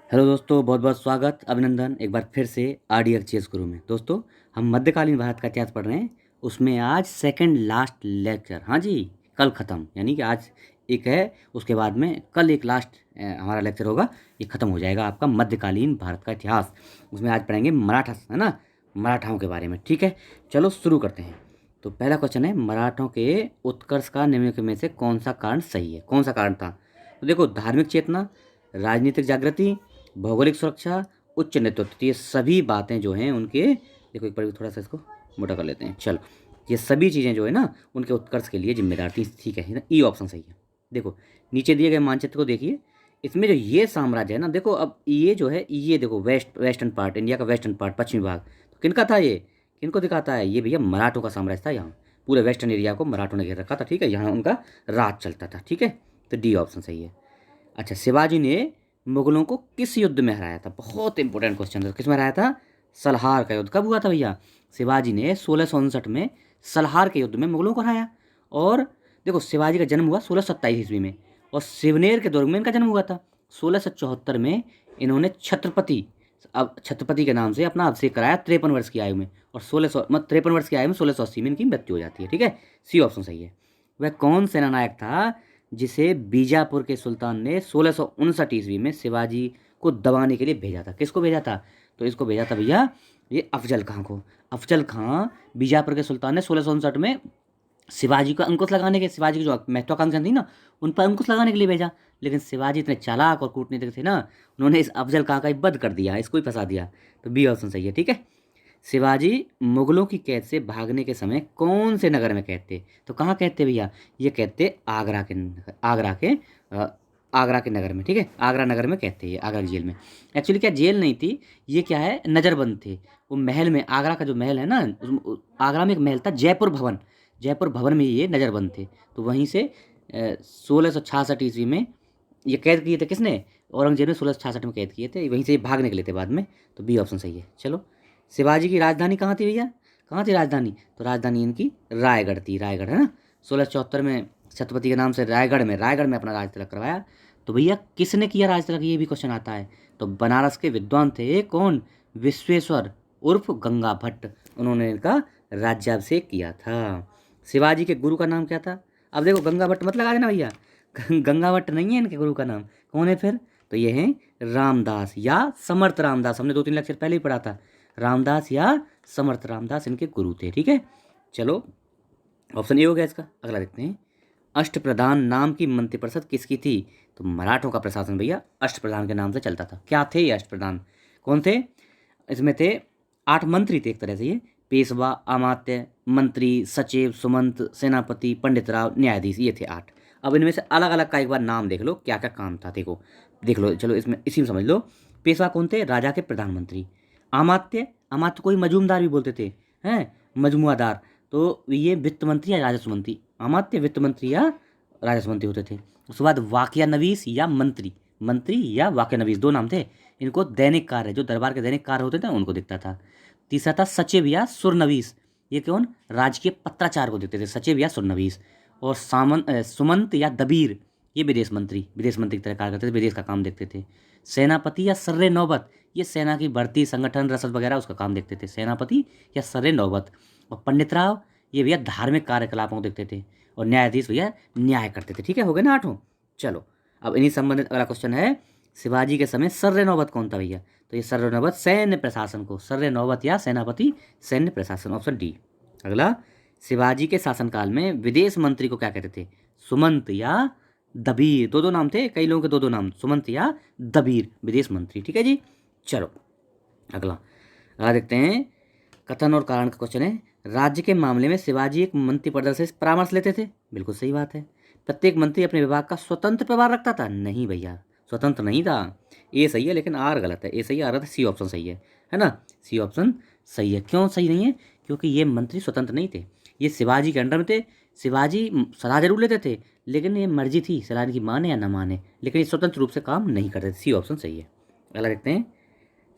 Hello दोस्तों, बहुत बहुत स्वागत, अभिनंदन एक बार फिर से RDXGS गुरु में। दोस्तों, हम मध्यकालीन भारत का इतिहास पढ़ रहे हैं। उसमें आज सेकंड लास्ट लेक्चर, हाँ जी, कल ख़त्म, यानी कि आज एक है, उसके बाद में कल एक लास्ट हमारा लेक्चर होगा। ये ख़त्म हो जाएगा आपका मध्यकालीन भारत का इतिहास। उसमें आज पढ़ेंगे मराठा, है ना, मराठाओं के बारे में। ठीक है, चलो शुरू करते हैं। तो पहला क्वेश्चन है, मराठों के उत्कर्ष का निम्नलिखित में से कौन सा कारण सही है? कौन सा कारण था? तो देखो, धार्मिक चेतना, राजनीतिक जागृति, भौगोलिक सुरक्षा, उच्च नेतृत्व। तो ये सभी बातें जो हैं उनके, देखो एक बार थोड़ा सा इसको मोटा कर लेते हैं। चलो, ये सभी चीज़ें जो है ना उनके उत्कर्ष के लिए जिम्मेदार थी। ठीक है ना, ई ऑप्शन सही है। देखो, नीचे दिए गए मानचित्र को देखिए। इसमें जो ये साम्राज्य है ना, देखो अब ये जो है, ये देखो वेस्टर्न पार्ट, इंडिया का वेस्टर्न पार्ट, पश्चिमी भाग, तो किनका था ये? किनको दिखाता है ये? भैया मराठों का साम्राज्य था। यहाँ पूरे वेस्टर्न एरिया को मराठों ने घेर रखा था। ठीक है, यहाँ उनका राज चलता था। ठीक है, तो डी ऑप्शन सही है। अच्छा, शिवाजी ने मुगलों को किस युद्ध में हराया था? बहुत इंपॉर्टेंट क्वेश्चन था। किस में हराया था? सलहार का युद्ध। कब हुआ था भैया? शिवाजी ने 1659 में सलहार के युद्ध में मुगलों को हराया। और देखो, शिवाजी का जन्म हुआ 1627 ईस्वी में, और शिवनेर के दुर्ग में इनका जन्म हुआ था। 1674 में इन्होंने छत्रपति, अब छत्रपति के नाम से अपना अभिषेक कराया 53 वर्ष की आयु में, और 1600 मतलब 53 वर्ष की आयु में 1680 में इनकी मृत्यु हो जाती है। ठीक है, सी ऑप्शन सही है। वह कौन सेनानायक था जिसे बीजापुर के सुल्तान ने 1659 ईस्वी में शिवाजी को दबाने के लिए भेजा था? किसको भेजा था? तो इसको भेजा था भैया ये अफजल खां को। अफजल खां, बीजापुर के सुल्तान ने 1659 में शिवाजी को अंकुश लगाने के, शिवाजी की जो महत्वाकांक्षा थी ना, उन पर अंकुश लगाने के लिए भेजा। लेकिन शिवाजी इतने चालाक और कूटनीतिक थे ना, उन्होंने इस अफजल खां का ही वध कर दिया, इसको ही फंसा दिया। तो बी ऑप्शन सही है। ठीक है, शिवाजी मुगलों की कैद से भागने के समय कौन से नगर में कैद थे? तो कहाँ कैद थे भैया? ये कैद थे अ, आगरा के नगर में। ठीक है, आगरा नगर में कैद थे ये, आगरा की जेल में। एक्चुअली क्या जेल नहीं थी ये, क्या है, नज़रबंद थे। वो महल में, आगरा का जो महल है ना, आगरा में एक महल था जयपुर भवन, जयपुर भवन में ये नज़रबंद थे। तो वहीं से 1666 ईस्वी में ये कैद किए थे। किसने? औरंगजेब ने 1666 में कैद किए थे। वहीं से ये भागने के लिए थे बाद में। तो बी ऑप्शन सही है। चलो, शिवाजी की राजधानी कहाँ थी भैया? कहाँ थी राजधानी? तो राजधानी इनकी रायगढ़ थी। रायगढ़ है ना, 1674 में छत्रपति के नाम से रायगढ़ में अपना राज तिलक करवाया। तो भैया किसने किया राज तिलक, ये भी क्वेश्चन आता है। तो बनारस के विद्वान थे कौन? विश्वेश्वर उर्फ गंगा भट्ट, उन्होंने इनका राज्याभिषेक किया था। शिवाजी के गुरु का नाम क्या था? अब देखो, गंगा भट्ट मत लगा देना भैया, गंगा भट्ट नहीं है इनके गुरु का नाम। कौन है फिर? तो ये हैं रामदास या समर्थ रामदास। हमने 2-3 लेक्चर पहले ही पढ़ा था। रामदास या समर्थ रामदास इनके गुरु थे। ठीक है, चलो, ऑप्शन ए हो गया इसका। अगला देखते हैं, अष्टप्रधान नाम की मंत्रिपरिषद किसकी थी? तो मराठों का प्रशासन भैया अष्टप्रधान के नाम से चलता था। क्या थे ये अष्टप्रधान? कौन थे? इसमें थे 8 मंत्री थे एक तरह से ये, पेशवा, अमात्य, मंत्री, सचिव, सुमंत, सेनापति, पंडित राव, न्यायाधीश, ये थे 8। अब इनमें से अलग अलग का एक बार नाम देख लो, क्या क्या काम था। देखो, देख लो, चलो इसमें इसी में समझ लो। पेशवा कौन थे? राजा के प्रधानमंत्री। अमात्य, अमात्य कोई मजूमदार भी बोलते थे, हैं, मजमुआदार। तो ये वित्त मंत्री या राजस्व मंत्री, अमात्य वित्त मंत्री या राजस्व मंत्री होते थे। उसके बाद वाकया नवीस या मंत्री, मंत्री या वाकया नवीस, दो नाम थे। इनको दैनिक कार्य, जो दरबार के दैनिक कार्य होते थे उनको दिखता था। तीसरा था सचिव या सुरनवीस, ये कौन? राजकीय पत्राचार को देखते थे, सचिव या सुरनवीस। और सुमंत या दबीर, ये विदेश मंत्री की तरह कार्य करते थे, विदेश का काम देखते थे। सेनापति या सर्रे नौबत, ये सेना की भर्ती, संगठन, रसद वगैरह उसका काम देखते थे, सेनापति या सर्रे नौबत। और पंडित राव, ये भैया धार्मिक कार्यकलापों को देखते थे। और न्यायाधीश भैया न्याय करते थे। ठीक है, हो गए ना 8। चलो, अब इन्हीं संबंधित अगला क्वेश्चन है, शिवाजी के समय सर्रे नौबत कौन था भैया? तो ये सर्रे नौबत सैन्य प्रशासन को, सर्रे नौबत या सेनापति सैन्य प्रशासन, ऑप्शन डी। अगला, शिवाजी के शासनकाल में विदेश मंत्री को क्या कहते थे? सुमंत या दबीर, दो दो नाम थे, कई लोगों के दो दो नाम, सुमंत या दबीर, विदेश मंत्री। ठीक है जी, चलो अगला, अगला देखते हैं, कथन और कारण का क्वेश्चन है। राज्य के मामले में शिवाजी एक मंत्रिपरिषद से परामर्श लेते थे। बिल्कुल सही बात है। प्रत्येक मंत्री अपने विभाग का स्वतंत्र प्रभार रखता था। नहीं भैया, स्वतंत्र नहीं था। ए सही है लेकिन आर गलत है। ए सही, आर गलत है, सी ऑप्शन सही है ना, सी ऑप्शन सही है। क्यों सही नहीं है? क्योंकि ये मंत्री स्वतंत्र नहीं थे, ये शिवाजी के अंडर में थे। शिवाजी सलाह जरूर लेते थे, लेकिन ये मर्जी थी सलाह इनकी माने या ना माने, लेकिन ये स्वतंत्र रूप से काम नहीं करते थे। सी ऑप्शन सही है। अगला देखते हैं,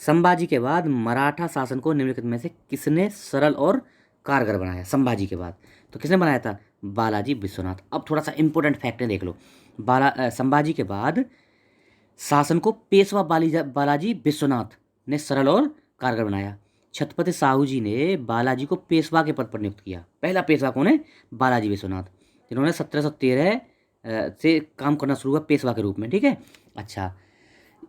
संभाजी के बाद मराठा शासन को निम्नलिखित में से किसने सरल और कारगर बनाया? संभाजी के बाद तो किसने बनाया था? बालाजी विश्वनाथ। अब थोड़ा सा इंपॉर्टेंट फैक्ट है, देख लो। संभाजी के बाद शासन को पेशवा बालाजी विश्वनाथ ने सरल और कारगर बनाया। छत्रपति साहू जी ने बालाजी को पेशवा के पद पर नियुक्त किया। पहला पेशवा कौन है? बालाजी विश्वनाथ, जिन्होंने 1713 से काम करना शुरू हुआ पेशवा के रूप में। ठीक है। अच्छा,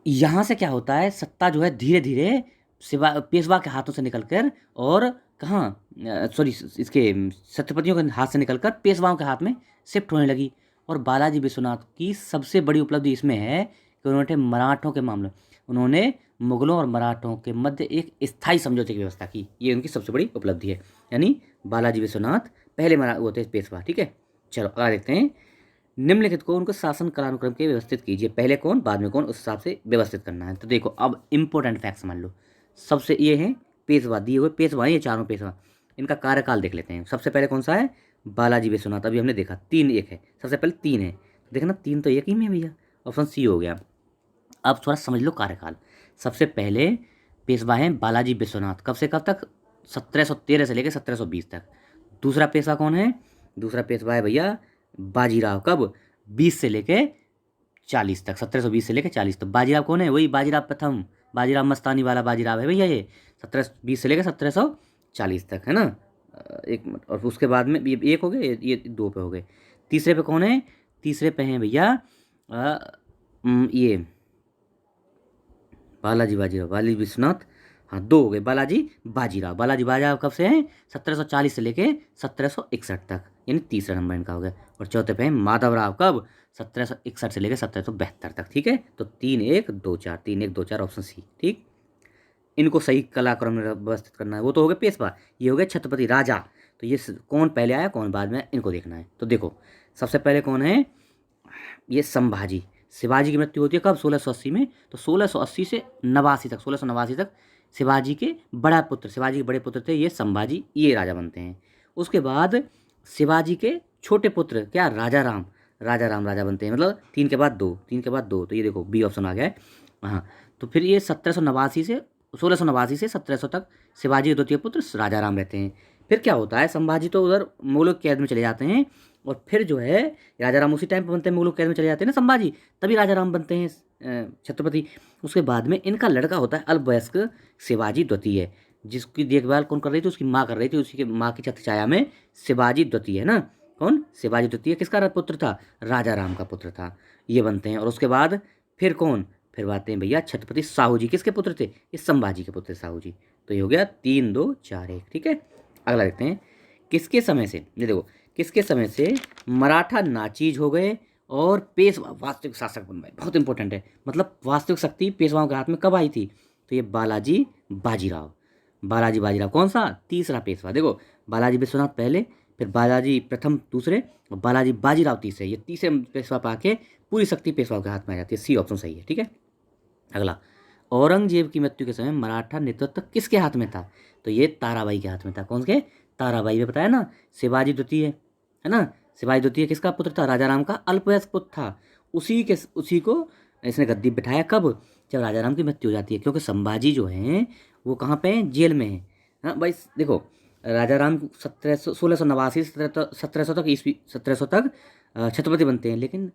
यहाँ से क्या होता है, सत्ता जो है धीरे धीरे पेशवा के हाथों से निकलकर और कहाँ, सॉरी, इसके छत्रपतियों के हाथ से निकलकर पेशवाओं के हाथ में शिफ्ट होने लगी। और बालाजी विश्वनाथ की सबसे बड़ी उपलब्धि इसमें है कि उन्होंने मराठों के मामले, उन्होंने मुगलों और मराठों के मध्य एक स्थायी समझौते की व्यवस्था की। ये उनकी सबसे बड़ी उपलब्धि है। यानी बालाजी विश्वनाथ पहले वो थे पेशवा। ठीक है। चलो आगे देखते हैं। निम्नलिखित को उनको शासन कालानुक्रम के व्यवस्थित कीजिए। पहले कौन, बाद में कौन, उस हिसाब से व्यवस्थित करना है। तो देखो, अब इंपॉर्टेंट फैक्ट समझ लो। सबसे ये है पेशवा, दिए हुए पेशवा, ये चारों पेशवा, इनका कार्यकाल देख लेते हैं। सबसे पहले कौन सा है? बालाजी विश्वनाथ। अभी हमने देखा 3 1 है, सबसे पहले 3 है। देखना 3 तो एक ही में भैया, ऑप्शन सी हो गया। अब थोड़ा समझ लो कार्यकाल। सबसे पहले पेशवा हैं बालाजी विश्वनाथ, कब से कब तक? 1713 से लेकर 1720 तक। दूसरा पेशवा कौन है? दूसरा पेशवा है भैया बाजीराव, कब? 20 से लेके 40 तक, 1720 से लेकर 40 तक। बाजीराव कौन है? वही बाजीराव प्रथम, बाजीराव मस्तानी वाला बाजीराव है भैया ये, 1720 से लेकर 1740 तक, है ना। एक मिनट, और उसके बाद में ये एक हो गए, ये 2 पे हो गए। तीसरे पे कौन है? तीसरे पे हैं भैया ये बालाजी बाजीराव, बालाजी विश्वनाथ, हाँ 2 हो गए। बालाजी बाजीराव, बालाजी बाजीराव कब से हैं? 1740 से लेके 1761 तक, यानी तीसरा नंबर इनका हो गया। और चौथे पे हैं माधवराव, कब? 1761 से लेकर 1772 तक। ठीक है। तो 3 1 2 4, 3 1 2 4, ऑप्शन सी। ठीक। इनको सही कलाक्रम में व्यवस्थित करना है। वो तो हो गए पेशवा, ये हो गए छत्रपति राजा। तो ये कौन पहले आया कौन बाद में, इनको देखना है। तो देखो, सबसे पहले कौन है? ये संभाजी। शिवाजी की मृत्यु होती है कब? 1680 में। तो 1680 से 89 तक, 1689 तक शिवाजी के बड़ा पुत्र, शिवाजी के बड़े पुत्र थे ये संभाजी, ये राजा बनते हैं। उसके बाद शिवाजी के छोटे पुत्र क्या? राजा राम, राजा राम राजा बनते हैं। मतलब 3 के बाद 2, 3 के बाद 2, तो ये देखो बी ऑप्शन आ गया है। हाँ, तो फिर ये 1789 से 1689 से 1700 तक शिवाजी के द्वितीय पुत्र राजा राम रहते हैं। फिर क्या होता है, संभाजी तो उधर मुगलों की कैद में चले जाते हैं, और फिर जो है राजा राम उसी टाइम पर बनते हैं, मुगलों की कैद में चले जाते हैं ना संभाजी, तभी राजा राम बनते हैं छत्रपति। उसके बाद में इनका लड़का होता है अल्पवयस्क शिवाजी द्वितीय, जिसकी देखभाल कौन कर रही थी? उसकी माँ कर रही थी। उसी के माँ की छत्रछाया में शिवाजी द्वितीय है ना। कौन? शिवाजी द्वितीय किसका पुत्र था? राजा राम का पुत्र था। ये बनते हैं। और उसके बाद फिर कौन? फिर आते हैं भैया छत्रपति साहू जी, किसके पुत्र थे? ये संभाजी के पुत्र साहू जी। तो ये हो गया 3 2 4 1। ठीक है। अगला देखते हैं, किसके समय से, ये देखो, किसके समय से मराठा नाचीज हो गए और पेशवा वास्तविक शासक बन गए? बहुत इंपॉर्टेंट है। मतलब वास्तविक शक्ति पेशवाओं के हाथ में कब आई थी? तो ये बालाजी बाजीराव, बालाजी बाजीराव कौन सा? तीसरा पेशवा। देखो, बालाजी विश्वनाथ पहले, फिर बालाजी प्रथम दूसरे, और बालाजी बाजीराव तीसरे। ये तीसरे पेशवा पाके पूरी शक्ति पेशवाओं के हाथ में आ जाती है। सी ऑप्शन सही है। ठीक है। अगला, औरंगजेब की मृत्यु के समय मराठा नेतृत्व किसके हाथ में था? तो ये ताराबाई के हाथ में था। कौन के? ताराबाई। में बताया ना, शिवाजी द्वितीय है ना। शिवाजी द्वितीय किसका पुत्र था? राजा राम का अल्पवयस्क पुत्र था। उसी को इसने गद्दी बिठाया कब? जब राजा राम की मृत्यु हो जाती है। क्योंकि संभाजी जो हैं वो कहाँ पे हैं? जेल में हैं। हाँ भाई देखो, राजा राम 1689 से 1700 तक, ईस्वी 1700 तक छत्रपति बनते हैं। लेकिन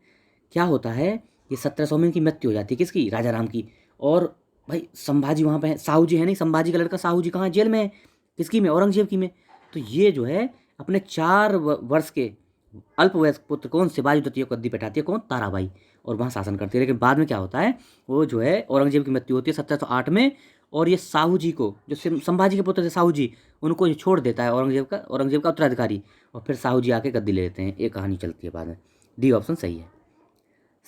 क्या होता है, ये 1700 में इनकी मृत्यु हो जाती है, किसकी? राजा राम की। और भाई संभाजी वहाँ पे है, साहू जी है नहीं, संभाजी का लड़का साहू जी कहाँ है? जेल में है। किसकी में? औरंगजेब की में। तो ये जो है अपने 4 वर्ष के अल्पवयस्क पुत्र कौन? शिवाजी द्वितीय को गद्दी बैठाती है, कौन? ताराबाई, और वहाँ शासन करती है। लेकिन बाद में क्या होता है, वो जो है औरंगजेब की मृत्यु होती है 1708 में, और ये साहू जी को, जो संभाजी के पुत्र थे साहू जी, उनको ये छोड़ देता है औरंगजेब का उत्तराधिकारी, और फिर साहू जी आके गद्दी ले लेते हैं। एक कहानी चलती है बाद में। डी ऑप्शन सही है।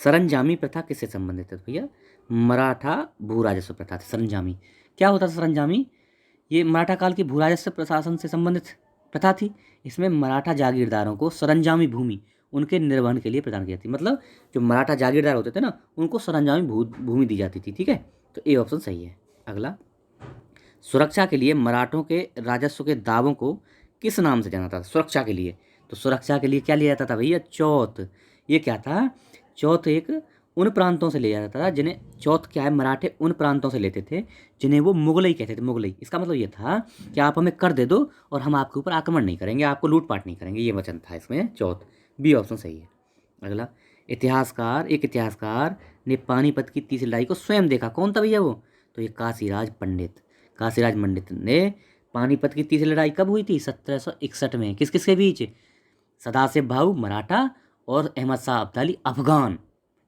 सरंजामी प्रथा किससे संबंधित है भैया? मराठा भू राजस्व प्रथा थी सरंजामी। क्या होता था सरंजामी? ये मराठा काल की भू राजस्व प्रशासन से संबंधित प्रथा थी। इसमें मराठा जागीरदारों को सरंजामी भूमि उनके निर्वहन के लिए प्रदान की जाती। मतलब जो मराठा जागीरदार होते थे ना, उनको सरंजामी भूमि दी जाती थी। ठीक है। तो ए ऑप्शन सही है। अगला, सुरक्षा के लिए मराठों के राजस्व के दावों को किस नाम से जाना था? सुरक्षा के लिए, तो सुरक्षा के लिए क्या लिया जाता था भैया? चौथ। ये क्या था? चौथ एक उन प्रांतों से लिया जाता था जिन्हें, चौथ क्या है, मराठे उन प्रांतों से लेते थे जिन्हें वो मुगलई कहते थे। मुगलई, इसका मतलब ये था कि आप हमें कर दे दो और हम आपके ऊपर आक्रमण नहीं करेंगे, आपको लूटपाट नहीं करेंगे। ये वचन था इसमें चौथ। बी ऑप्शन सही है। अगला, एक इतिहासकार ने पानीपत की तीसरी लड़ाई को स्वयं देखा। कौन था भैया वो? तो ये काशीराज पंडित। काशीराज पंडित ने पानीपत की तीसरी लड़ाई कब हुई थी? 1761 में। किस किस के बीच? सदाशिव भाऊ मराठा और अहमद शाह अब्दाली अफगान,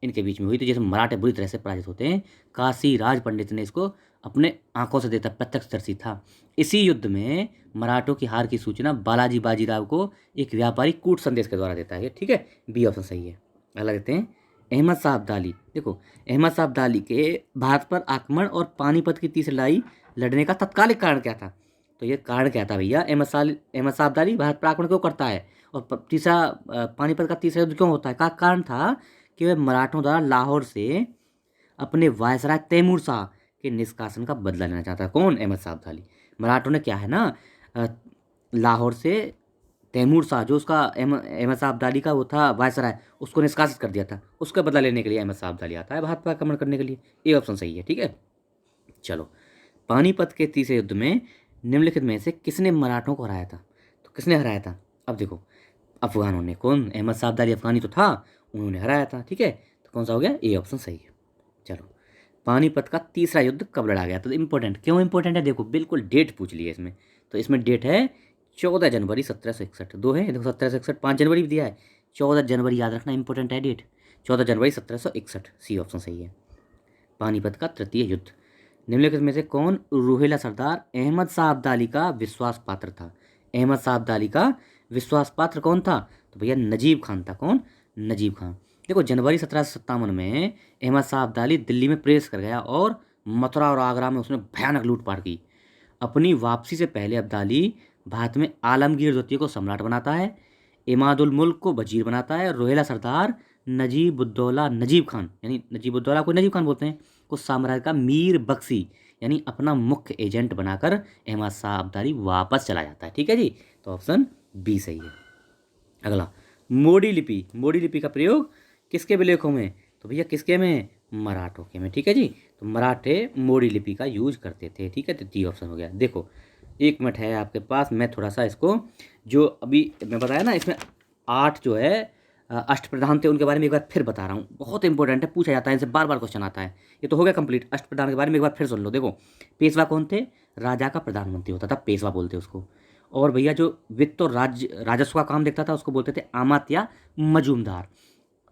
इनके बीच में हुई थी, जिसमें मराठे बुरी तरह से पराजित होते हैं। काशीराज पंडित ने इसको अपने आंखों से देखा, प्रत्यक्षदर्शी था। इसी युद्ध में मराठों की हार की सूचना बालाजी बाजीराव को एक व्यापारी कूट संदेश के द्वारा देता है। ठीक है, बी ऑप्शन सही है। अगला देखते हैं, अहमद शाह अब्दाली। देखो, अहमद शाह अब्दाली के भारत पर आक्रमण और पानीपत की तीसरी लड़ाई लड़ने का तत्कालिक कारण क्या था? तो ये कारण क्या था भैया? अहमद शाह अब्दाली भारत पर आक्रमण क्यों करता है और तीसरा पानीपत का तीसरा युद्ध क्यों होता है? का कारण था कि वह मराठों द्वारा लाहौर से अपने वायसराय तैमूर शाह के निष्कासन का बदला लेना चाहता है। कौन? अहमद शाह अब्दाली। मराठों ने क्या है ना, लाहौर से तैमूर शाह, जो उसका अहमद शाह अब्दाली का वो था वायसराय, उसको निष्कासित कर दिया था। उसका बदला लेने के लिए अहमद शाह अब्दाली आता है भारत पर आक्रमण करने के लिए। ये ऑप्शन सही है। ठीक है, चलो, पानीपत के तीसरे युद्ध में निम्नलिखित में से किसने मराठों को हराया था? तो किसने हराया था? अब देखो, अफगानों ने। कौन? अहमद शाह अब्दाली अफगानी तो था, उन्होंने हराया था। ठीक है, तो कौन सा हो गया? ए ऑप्शन सही है। चलो, पानीपत का तीसरा युद्ध कब लड़ा गया? तो इंपॉर्टेंट, क्यों इंपॉर्टेंट है? देखो, बिल्कुल डेट पूछ ली है इसमें। तो इसमें डेट है 14 जनवरी 1761। दो है, देखो, 1761, 5 जनवरी भी दिया है, 14 जनवरी याद रखना, इंपॉर्टेंट है डेट। 14 जनवरी 1761, सी ऑप्शन सही है। पानीपत का तृतीय युद्ध, निम्नलिखित में से कौन रोहिला सरदार अहमद शाह अब्दाली का विश्वास पात्र था? अहमद शाह अब्दाली का विश्वास पात्र कौन था? तो भैया नजीब खान था। कौन? नजीब खान। देखो, जनवरी 1757 में अहमद शाह अब्दाली दिल्ली में प्रवेश कर गया और मथुरा और आगरा में उसने भयानक लूटपाट की। अपनी वापसी से पहले अब्दाली भारत में आलमगीर द्वितीय को सम्राट बनाता है, इमादुल मुल्क को वजीर बनाता है, रोहिला सरदार नजीबुद्दौला नजीब खान, यानी नजीबुद्दौला को नजीब खान बोलते हैं, को साम्राज्य का मीर बख्शी यानी अपना मुख्य एजेंट बनाकर अहमद शाह अब्दाली वापस चला जाता है। ठीक है जी, तो ऑप्शन बी सही है। अगला, मोडी लिपि। मोडी लिपि का प्रयोग किसके विलेखों में? तो भैया किसके में? मराठों के में। ठीक है जी, तो मराठे मोडी लिपि का यूज करते थे। ठीक है, तो डी ऑप्शन हो गया। देखो, 1 मिनट है आपके पास, मैं थोड़ा सा इसको, जो अभी मैं बताया ना, इसमें 8 जो है अष्टप्रधान थे, उनके बारे में एक बार फिर बता रहा हूँ। बहुत इंपॉर्टेंट है, पूछा जाता है, इनसे बार बार क्वेश्चन आता है। ये तो हो गया कंप्लीट। अष्टप्रधान के बारे में एक बार फिर सुन लो। देखो, पेशवा कौन थे? राजा का प्रधानमंत्री होता था, पेशवा बोलते उसको। और भैया जो वित्त और राजस्व का काम देखता था, उसको बोलते थे आमात या मजूमदार।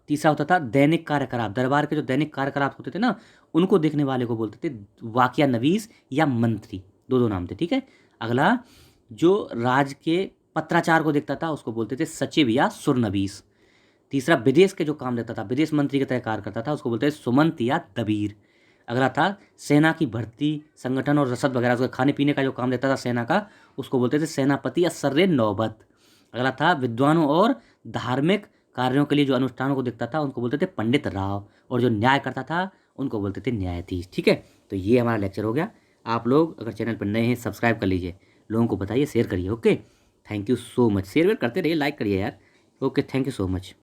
तीसरा होता था दैनिक कार्यकलाप। दरबार के जो दैनिक कार्यकलाप होते थे ना, उनको देखने वाले को बोलते थे वाकिया नवीस या मंत्री। दो दो नाम थे। ठीक है, अगला, जो राज के पत्राचार को देखता था, उसको बोलते थे सचिव या सुरनवीस। तीसरा, विदेश के जो काम देखता था, विदेश मंत्री की तरह कार्य करता था, उसको बोलते थे सुमंत या दबीर। अगला था सेना की भर्ती, संगठन और रसद वगैरह, उसका खाने पीने का जो काम देखता था सेना का, उसको बोलते थे सेनापति या सर्रे नौबत। अगला था विद्वानों और धार्मिक कार्यों के लिए जो अनुष्ठानों को देखता था, उनको बोलते थे पंडित राव। और जो न्याय करता था, उनको बोलते थे न्यायाधीश। ठीक है, तो ये हमारा लेक्चर हो गया। आप लोग अगर चैनल पर नए हैं, सब्सक्राइब कर लीजिए, लोगों को बताइए, शेयर करिए। Okay, thank you so much. Share वेयर करते रहिए, लाइक करिए यार। Okay, thank you so much.